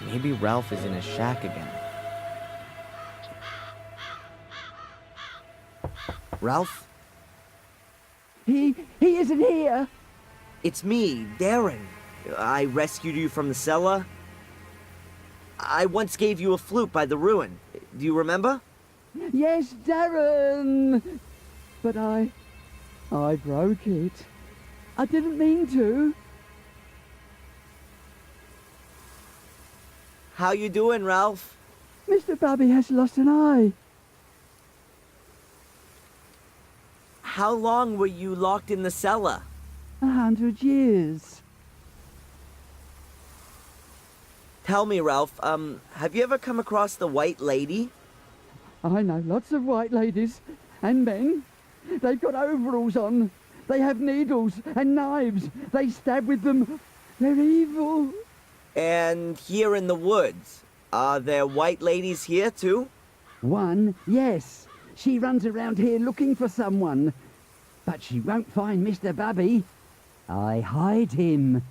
Maybe Ralph is in his shack again. Ralph? He isn't here. It's me, Darren. I rescued you from the cellar. I once gave you a flute by the ruin. Do you remember? Yes, Darren. But I broke it. I didn't mean to. How you doing, Ralph? Mr. Bubby has lost an eye. How long were you locked in the cellar? 100 years. Tell me, Ralph, have you ever come across the White Lady? I know lots of white ladies and men. They've got overalls on. They have needles and knives. They stab with them. They're evil. And here in the woods, are there white ladies here too? One, yes. She runs around here looking for someone. But she won't find Mr. Bubby. I hide him.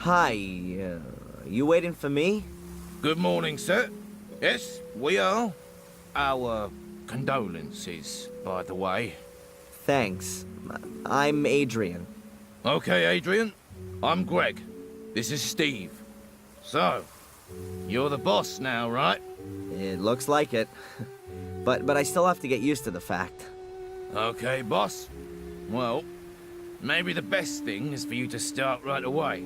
Hi, you waiting for me? Good morning, sir. Yes, we are. Our condolences, by the way. Thanks. I'm Adrian. Okay, Adrian. I'm Greg. This is Steve. So, you're the boss now, right? It looks like it. But I still have to get used to the fact. Okay, boss. Well, maybe the best thing is for you to start right away.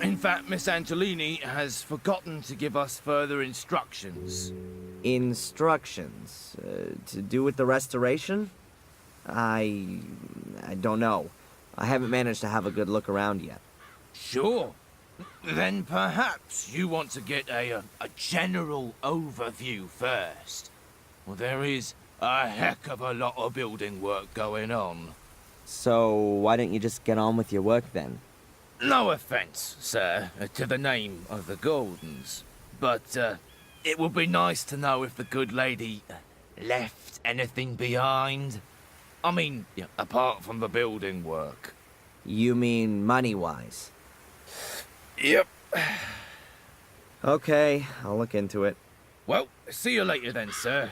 In fact, Miss Angelini has forgotten to give us further instructions. Instructions? To do with the restoration? I don't know. I haven't managed to have a good look around yet. Sure. Then perhaps you want to get a general overview first. Well, there is a heck of a lot of building work going on. So, why don't you just get on with your work then? No offense, sir, to the name of the Goldens, but it would be nice to know if the good lady left anything behind. I mean, apart from the building work. You mean money-wise? Yep. Okay, I'll look into it. Well, see you later then, sir.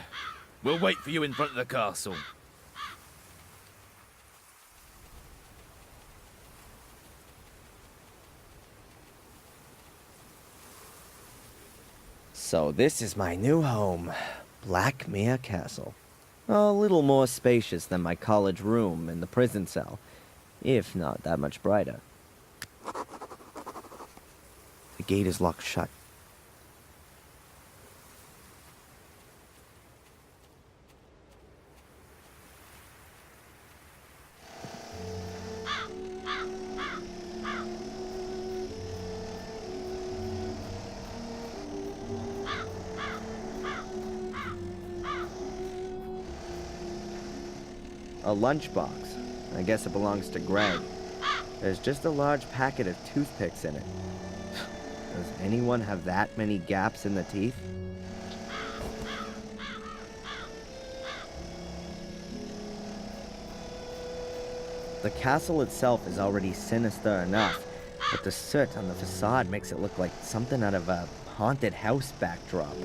We'll wait for you in front of the castle. So this is my new home, Blackmere Castle. A little more spacious than my college room in the prison cell, if not that much brighter. The gate is locked shut. A lunchbox. I guess it belongs to Greg. There's just a large packet of toothpicks in it. Does anyone have that many gaps in the teeth? The castle itself is already sinister enough, but the soot on the facade makes it look like something out of a haunted house backdrop.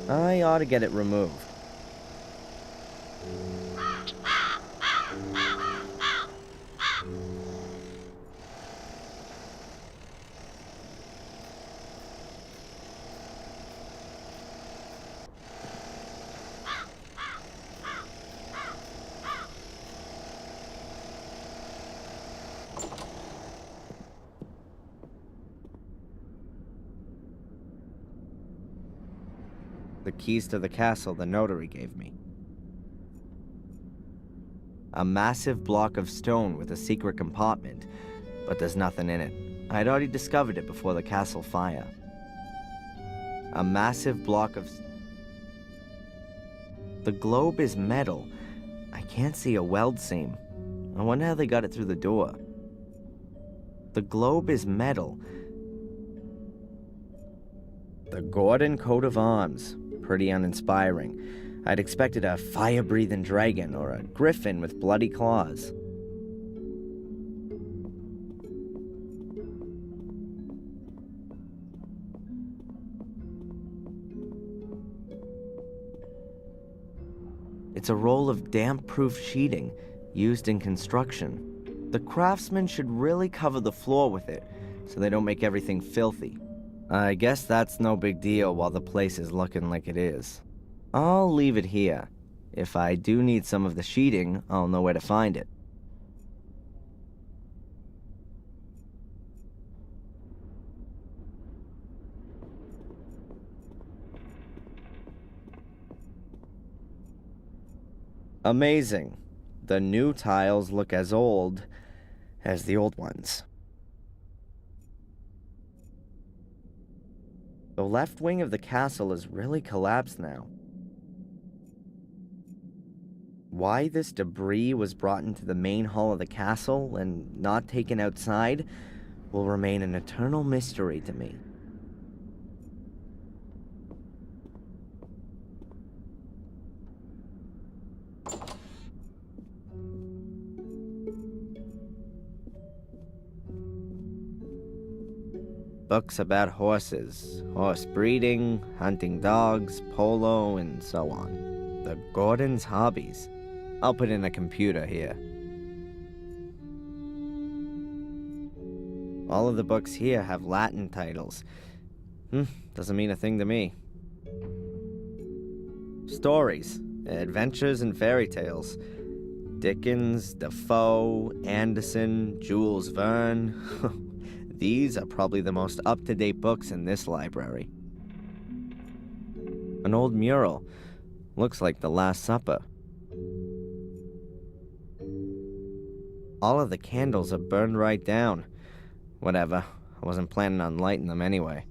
I ought to get it removed. The keys to the castle the notary gave me. A massive block of stone with a secret compartment, but there's nothing in it. I'd already discovered it before the castle fire. A massive block of... The globe is metal. I can't see a weld seam. I wonder how they got it through the door. The globe is metal. The Gordon coat of arms. Pretty uninspiring. I'd expected a fire-breathing dragon or a griffin with bloody claws. It's a roll of damp-proof sheeting used in construction. The craftsmen should really cover the floor with it so they don't make everything filthy. I guess that's no big deal while the place is looking like it is. I'll leave it here. If I do need some of the sheeting, I'll know where to find it. Amazing. The new tiles look as old as the old ones. The left wing of the castle is really collapsed now. Why this debris was brought into the main hall of the castle and not taken outside will remain an eternal mystery to me. Books about horses, horse breeding, hunting dogs, polo, and so on. The Gordons' hobbies. I'll put in a computer here. All of the books here have Latin titles. Doesn't mean a thing to me. Stories, adventures, and fairy tales. Dickens, Defoe, Anderson, Jules Verne. These are probably the most up-to-date books in this library. An old mural. Looks like The Last Supper. All of the candles are burned right down. Whatever. I wasn't planning on lighting them anyway.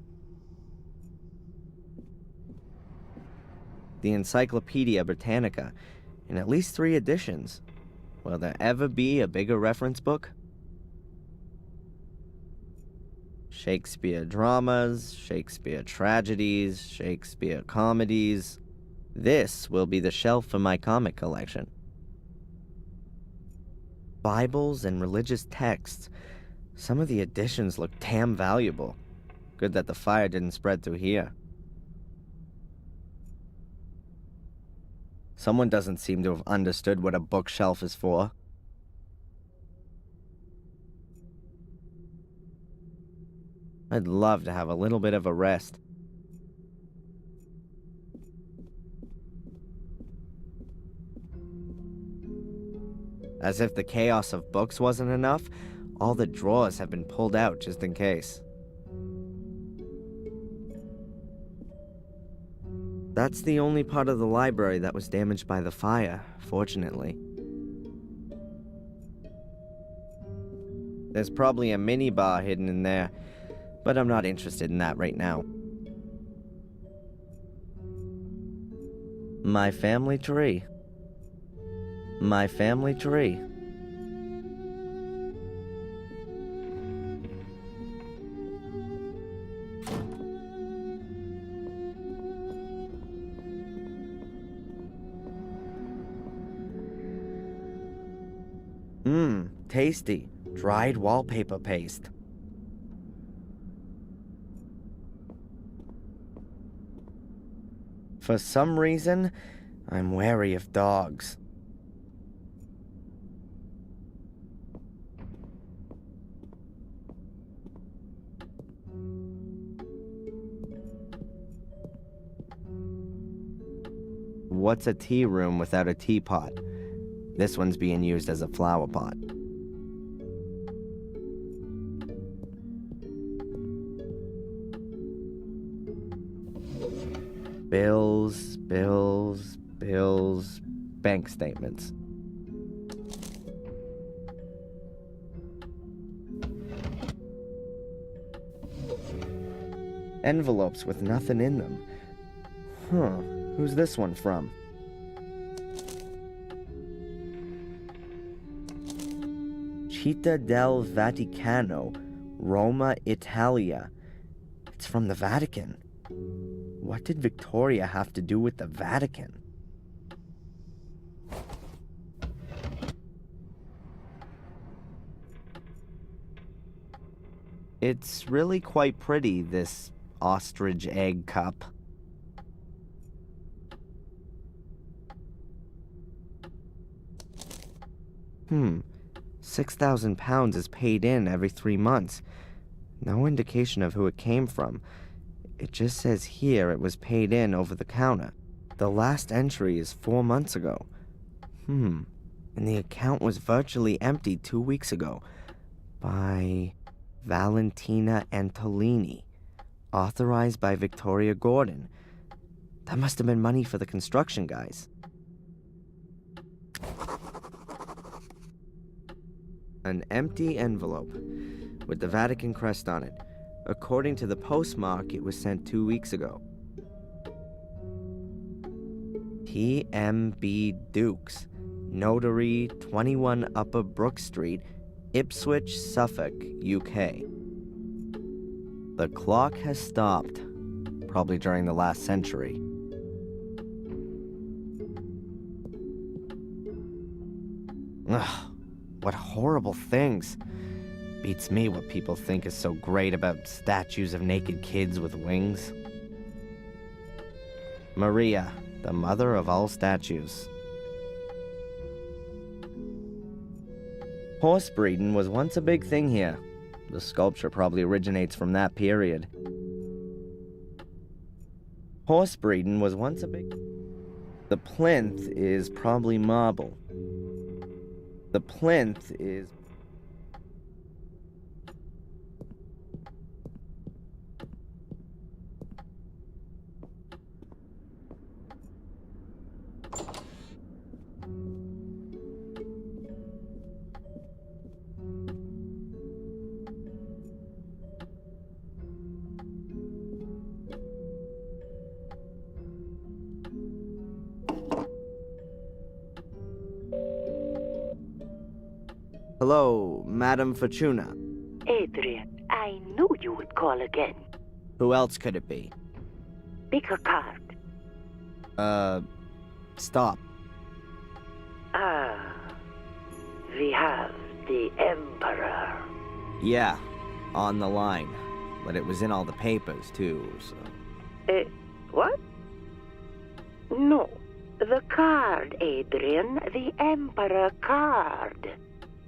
The Encyclopedia Britannica, in at least 3 editions. Will there ever be a bigger reference book? Shakespeare dramas, Shakespeare tragedies, Shakespeare comedies. This will be the shelf for my comic collection. Bibles and religious texts. Some of the editions look damn valuable. Good that the fire didn't spread through here. Someone doesn't seem to have understood what a bookshelf is for. I'd love to have a little bit of a rest. As if the chaos of books wasn't enough, all the drawers have been pulled out just in case. That's the only part of the library that was damaged by the fire, fortunately. There's probably a minibar hidden in there, but I'm not interested in that right now. My family tree. My family tree. Tasty. Dried wallpaper paste. For some reason, I'm wary of dogs. What's a tea room without a teapot? This one's being used as a flower pot. Bills, bills, bills, bank statements. Envelopes with nothing in them. Huh, who's this one from? Città del Vaticano, Roma, Italia. It's from the Vatican. What did Victoria have to do with the Vatican? It's really quite pretty, this ostrich egg cup. £6,000 is paid in every 3 months. No indication of who it came from. It just says here it was paid in over the counter. The last entry is 4 months ago. And the account was virtually empty 2 weeks ago. By Valentina Antolini. Authorized by Victoria Gordon. That must have been money for the construction guys. An empty envelope with the Vatican crest on it. According to the postmark, it was sent 2 weeks ago. T.M.B. Dukes, Notary, 21 Upper Brook Street, Ipswich, Suffolk, UK. The clock has stopped, probably during the last century. Ugh. What horrible things. Beats me what people think is so great about statues of naked kids with wings. Maria, the mother of all statues. Horse breeding was once a big thing here. The sculpture probably originates from that period. Horse breeding was once a big... The plinth is probably marble. The plinth is... Hello, Madam Fortuna. Adrian, I knew you would call again. Who else could it be? Pick a card. Stop. We have the Emperor. Yeah, on the line. But it was in all the papers, too, so... What? No. The card, Adrian. The Emperor card.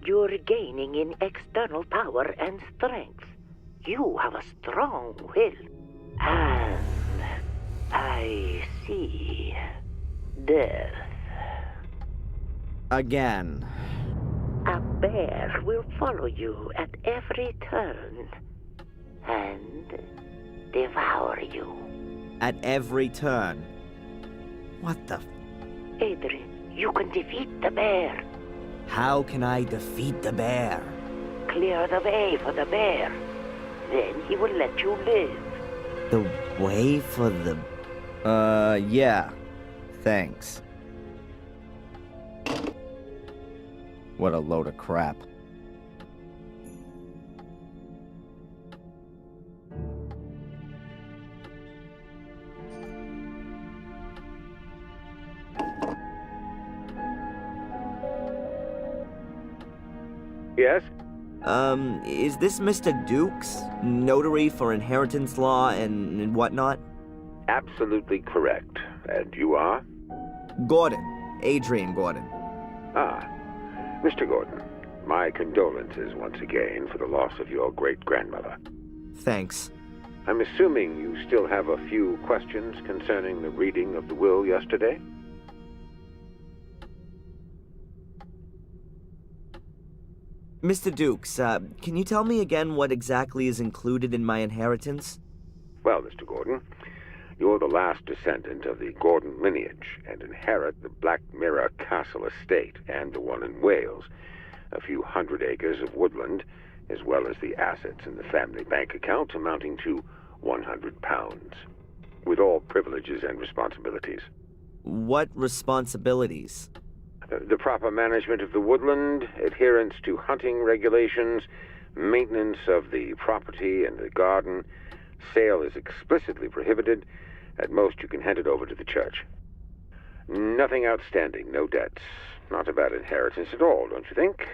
You're gaining in external power and strength. You have a strong will. And I see death. Again. A bear will follow you at every turn and devour you. At every turn. What the... Adrian, you can defeat the bear. How can I defeat the bear? Clear the way for the bear. Then he will let you live. The way for the... yeah. Thanks. What a load of crap. Yes? Is this Mr. Dukes? Notary for inheritance law and whatnot? Absolutely correct. And you are? Gordon. Adrian Gordon. Ah, Mr. Gordon, my condolences once again for the loss of your great-grandmother. Thanks. I'm assuming you still have a few questions concerning the reading of the will yesterday? Mr. Dukes, can you tell me again what exactly is included in my inheritance? Well, Mr. Gordon, You're the last descendant of the Gordon lineage and inherit the Black Mirror Castle estate and the one in Wales, a few hundred acres of woodland, as well as the assets in the family bank account amounting to £100, with all privileges and responsibilities. What responsibilities? The proper management of the woodland, adherence to hunting regulations, maintenance of the property and the garden. Sale is explicitly prohibited. At most, you can hand it over to the church. Nothing outstanding, no debts. Not a bad inheritance at all, don't you think?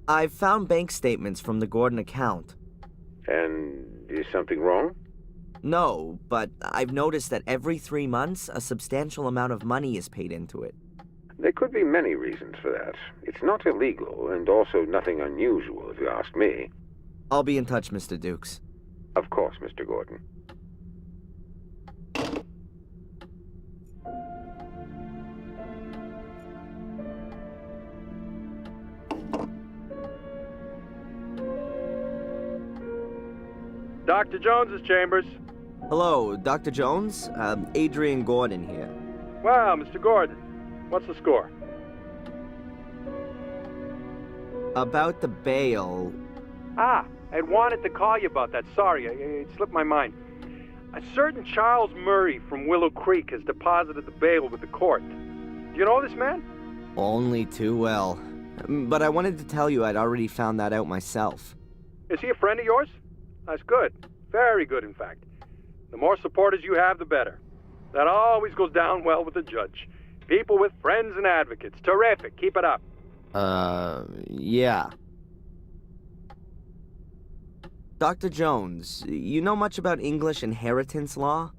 I've found bank statements from the Gordon account. And is something wrong? No, but I've noticed that every 3 months, a substantial amount of money is paid into it. There could be many reasons for that. It's not illegal, and also nothing unusual, if you ask me. I'll be in touch, Mr. Dukes. Of course, Mr. Gordon. Dr. Jones's chambers. Hello, Dr. Jones? Adrian Gordon here. Well, Mr. Gordon, what's the score? About the bail. Ah, I had wanted to call you about that. Sorry, it slipped my mind. A certain Charles Murray from Willow Creek has deposited the bail with the court. Do you know this man? Only too well. But I wanted to tell you I'd already found that out myself. Is he a friend of yours? That's good. Very good, in fact. The more supporters you have, the better. That always goes down well with the judge. People with friends and advocates. Terrific. Keep it up. Yeah. Dr. Jones, you know much about English inheritance law?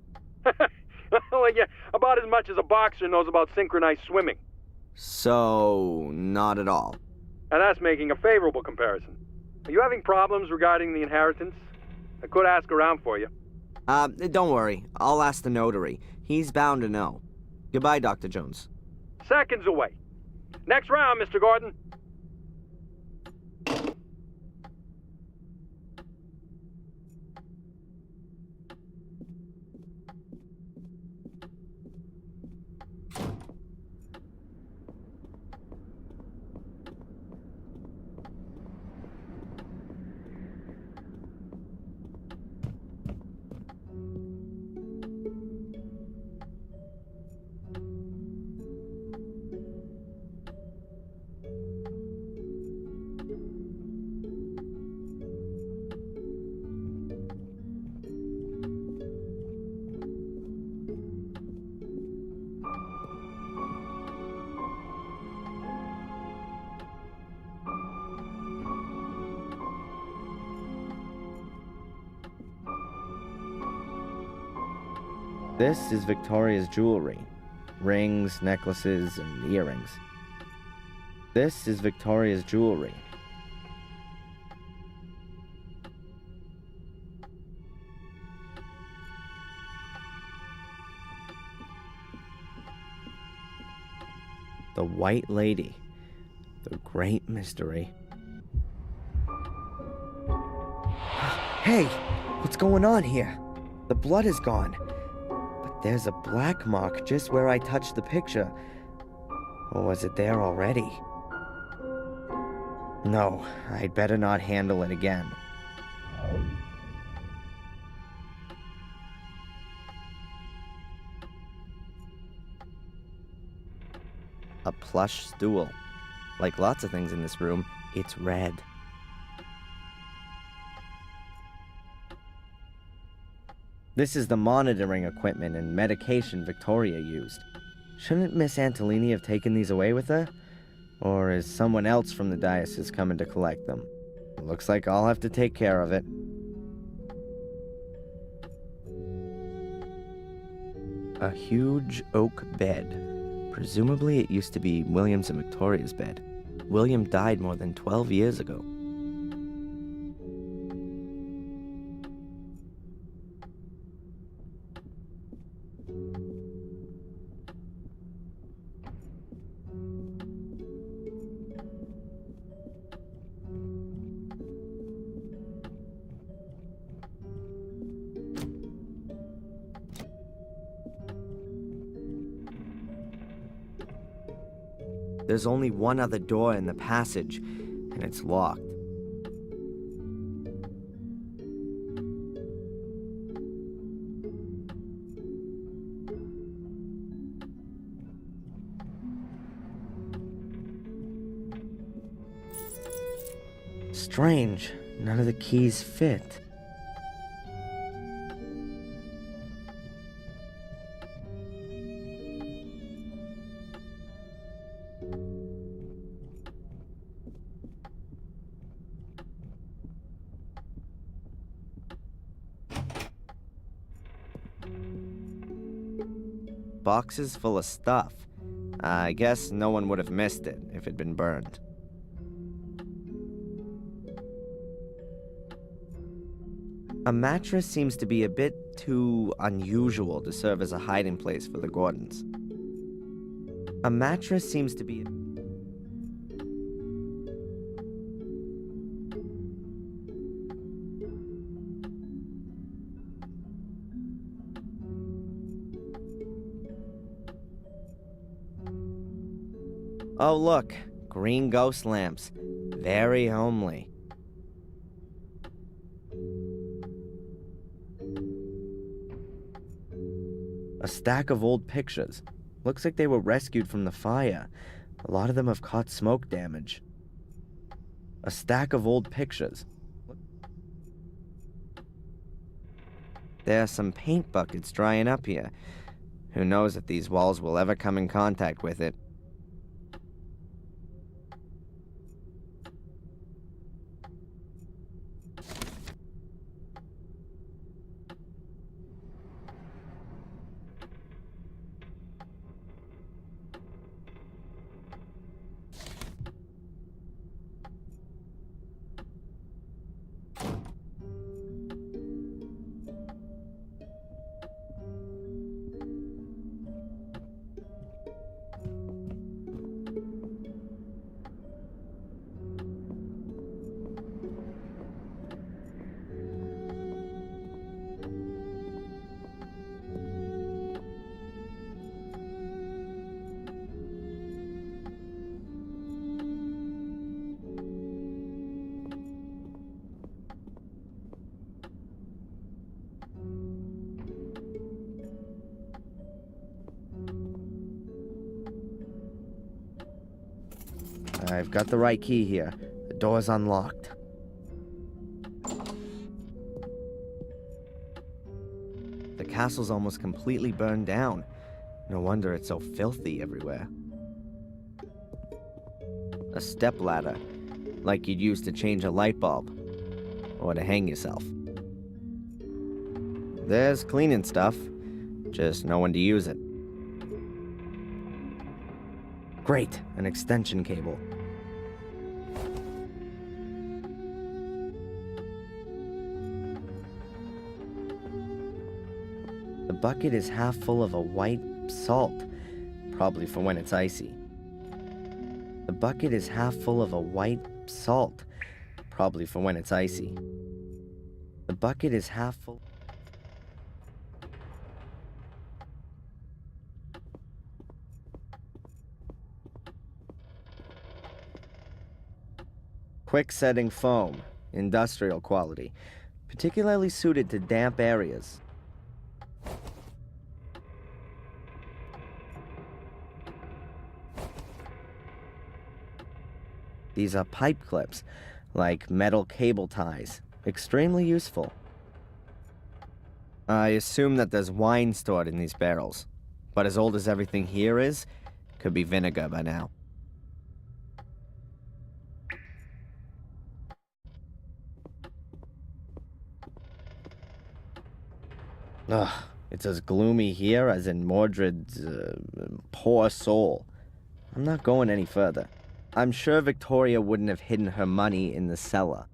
Well, yeah, about as much as a boxer knows about synchronized swimming. So, not at all. And that's making a favorable comparison. Are you having problems regarding the inheritance? I could ask around for you. Don't worry. I'll ask the notary. He's bound to know. Goodbye, Dr. Jones. Seconds away. Next round, Mr. Gordon. This is Victoria's jewelry. Rings, necklaces, and earrings. This is Victoria's jewelry. The White Lady. The Great Mystery. Hey! What's going on here? The blood is gone. But there's a black mark just where I touched the picture. Or was it there already? No, I'd better not handle it again. A plush stool. Like lots of things in this room, it's red. This is the monitoring equipment and medication Victoria used. Shouldn't Miss Antolini have taken these away with her? Or is someone else from the diocese coming to collect them? Looks like I'll have to take care of it. A huge oak bed. Presumably it used to be William's and Victoria's bed. William died more than 12 years ago. There's only one other door in the passage, and it's locked. Strange, none of the keys fit. Boxes full of stuff. I guess no one would have missed it if it'd been burned. A mattress seems to be a bit too unusual to serve as a hiding place for the Gordons. A mattress seems to be... Oh look, green ghost lamps. Very homely. A stack of old pictures. Looks like they were rescued from the fire. A lot of them have caught smoke damage. A stack of old pictures. There are some paint buckets drying up here. Who knows if these walls will ever come in contact with it. I've got the right key here. The door's unlocked. The castle's almost completely burned down. No wonder it's so filthy everywhere. A stepladder, like you'd use to change a light bulb, or to hang yourself. There's cleaning stuff, just no one to use it. Great, an extension cable. The bucket is half full of a white salt, probably for when it's icy. The bucket is half full of a white salt, probably for when it's icy. The bucket is half full. Quick setting foam, industrial quality, particularly suited to damp areas. These are pipe clips, like metal cable ties, extremely useful. I assume that there's wine stored in these barrels, but as old as everything here is, could be vinegar by now. Ugh, it's as gloomy here as in Mordred's poor soul. I'm not going any further. I'm sure Victoria wouldn't have hidden her money in the cellar.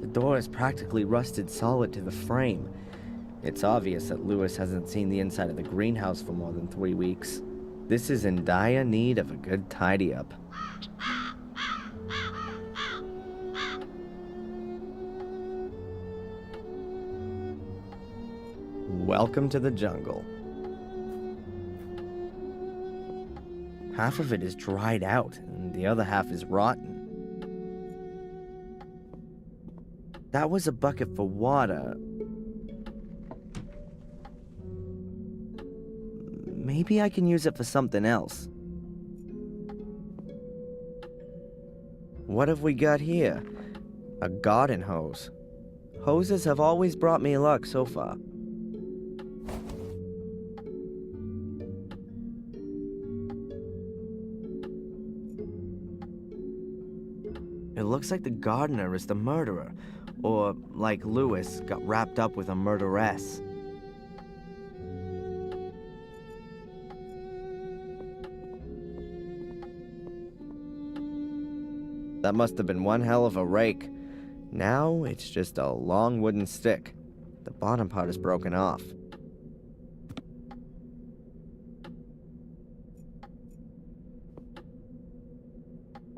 The door is practically rusted solid to the frame. It's obvious that Lewis hasn't seen the inside of the greenhouse for more than 3 weeks. This is in dire need of a good tidy-up. Welcome to the jungle. Half of it is dried out, and the other half is rotten. That was a bucket for water. Maybe I can use it for something else. What have we got here? A garden hose. Hoses have always brought me luck so far. It looks like the gardener is the murderer, or, like Lewis, got wrapped up with a murderess. That must have been one hell of a rake. Now it's just a long wooden stick. The bottom part is broken off.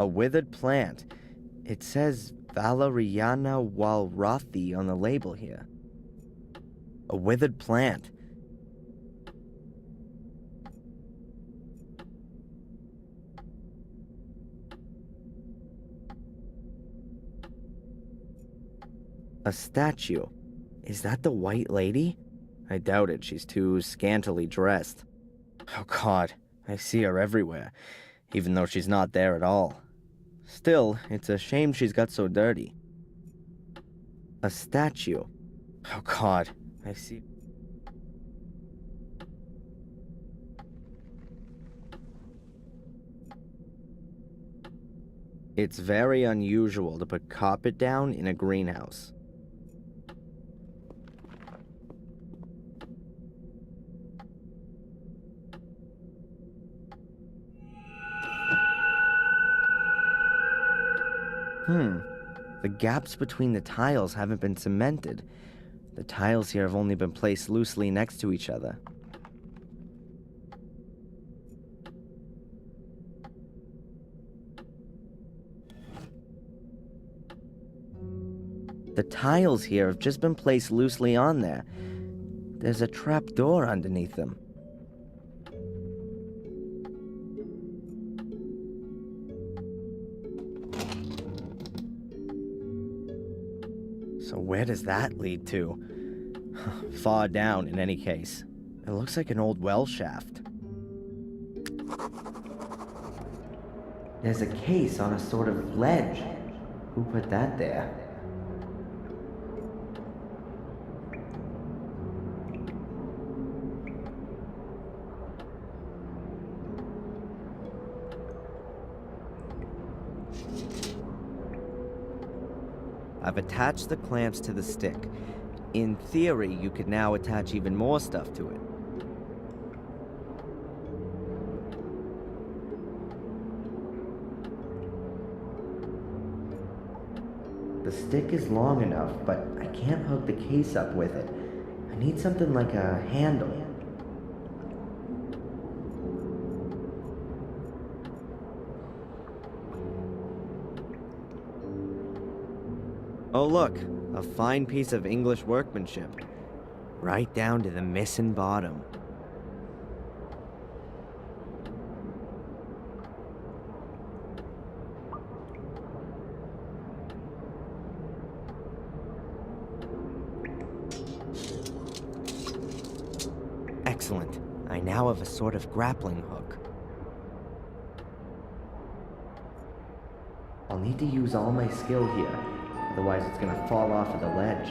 A withered plant. It says Valeriana walrathi on the label here. A withered plant. A statue. Is that the white lady? I doubt it. She's too scantily dressed. Oh God, I see her everywhere, even though she's not there at all. Still, it's a shame she's got so dirty. A statue. Oh God, I see. It's very unusual to put carpet down in a greenhouse. The gaps between the tiles haven't been cemented. The tiles here have only been placed loosely next to each other. The tiles here have just been placed loosely on there. There's a trap door underneath them. So where does that lead to? Far down, in any case. It looks like an old well shaft. There's a case on a sort of ledge. Who put that there? I've attached the clamps to the stick. In theory, you could now attach even more stuff to it. The stick is long enough, but I can't hook the case up with it. I need something like a handle. Oh look, a fine piece of English workmanship. Right down to the missing bottom. Excellent. I now have a sort of grappling hook. I'll need to use all my skill here. Otherwise, it's gonna fall off of the ledge.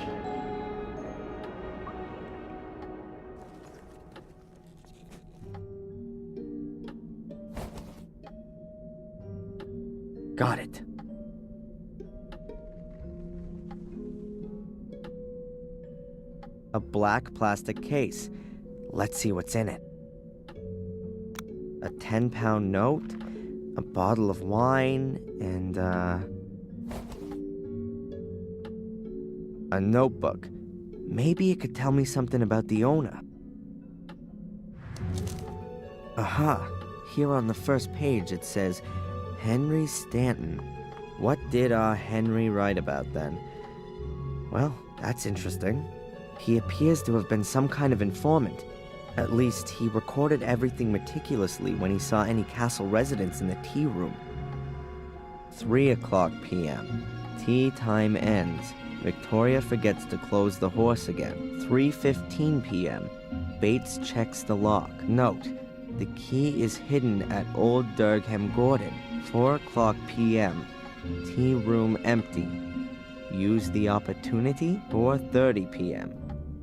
Got it. A black plastic case. Let's see what's in it. A 10-pound note, a bottle of wine, and, a notebook. Maybe it could tell me something about the owner. Aha! Here on the first page it says, Henry Stanton. What did our Henry write about then? Well, that's interesting. He appears to have been some kind of informant. At least, he recorded everything meticulously when he saw any castle residents in the tea room. 3:00 p.m. Tea time ends. Victoria forgets to close the horse again. 3:15 p.m. Bates checks the lock. Note, the key is hidden at Old Durgham Gordon. 4:00 p.m. Tea room empty. Use the opportunity. 4:30 p.m.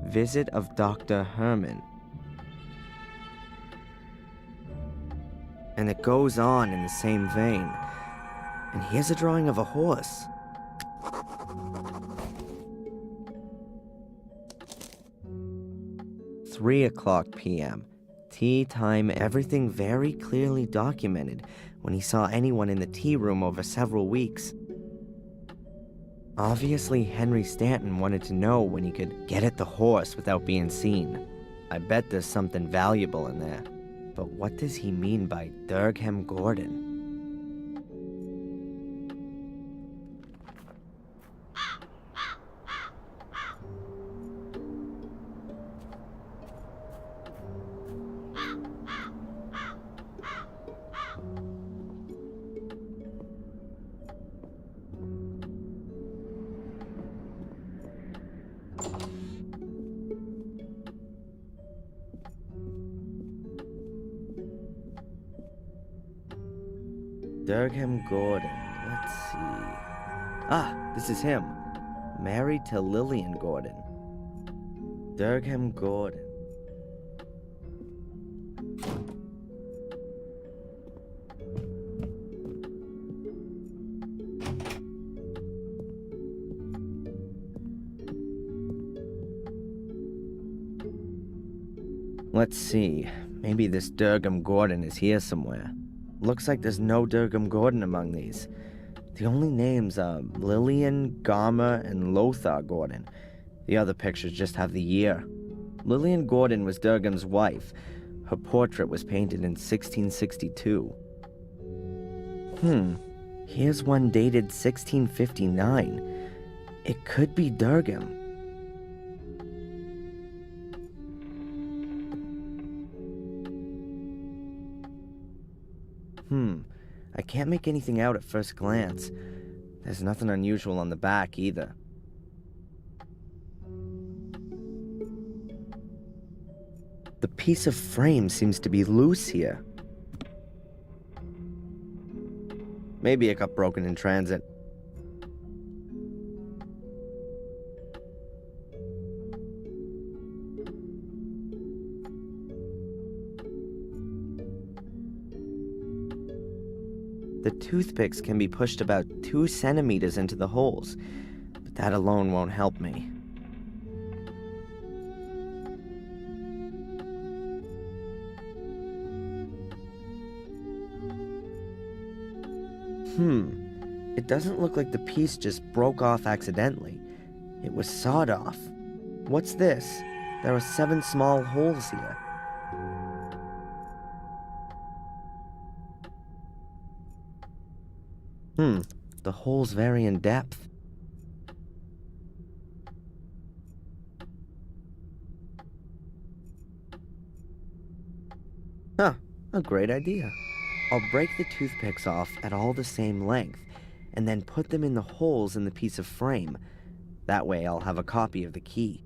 Visit of Dr. Herman. And it goes on in the same vein. And here's a drawing of a horse. $3:00 p.m. Tea time, everything very clearly documented when he saw anyone in the tea room over several weeks. Obviously, Henry Stanton wanted to know when he could get at the horse without being seen. I bet there's something valuable in there. But what does he mean by Durgham Gordon? Durgham Gordon, let's see. Ah, this is him. Married to Lillian Gordon. Durgham Gordon. Let's see. Maybe this Durgham Gordon is here somewhere. Looks like there's no Durgham Gordon among these. The only names are Lillian, Garmer, and Lothar Gordon. The other pictures just have the year. Lillian Gordon was Durgham's wife. Her portrait was painted in 1662. Here's one dated 1659. It could be Durgham. I can't make anything out at first glance. There's nothing unusual on the back either. The piece of frame seems to be loose here. Maybe it got broken in transit. The toothpicks can be pushed about 2 centimeters into the holes, but that alone won't help me. It doesn't look like the piece just broke off accidentally. It was sawed off. What's this? There are 7 small holes here. The holes vary in depth. A great idea. I'll break the toothpicks off at all the same length, and then put them in the holes in the piece of frame. That way I'll have a copy of the key.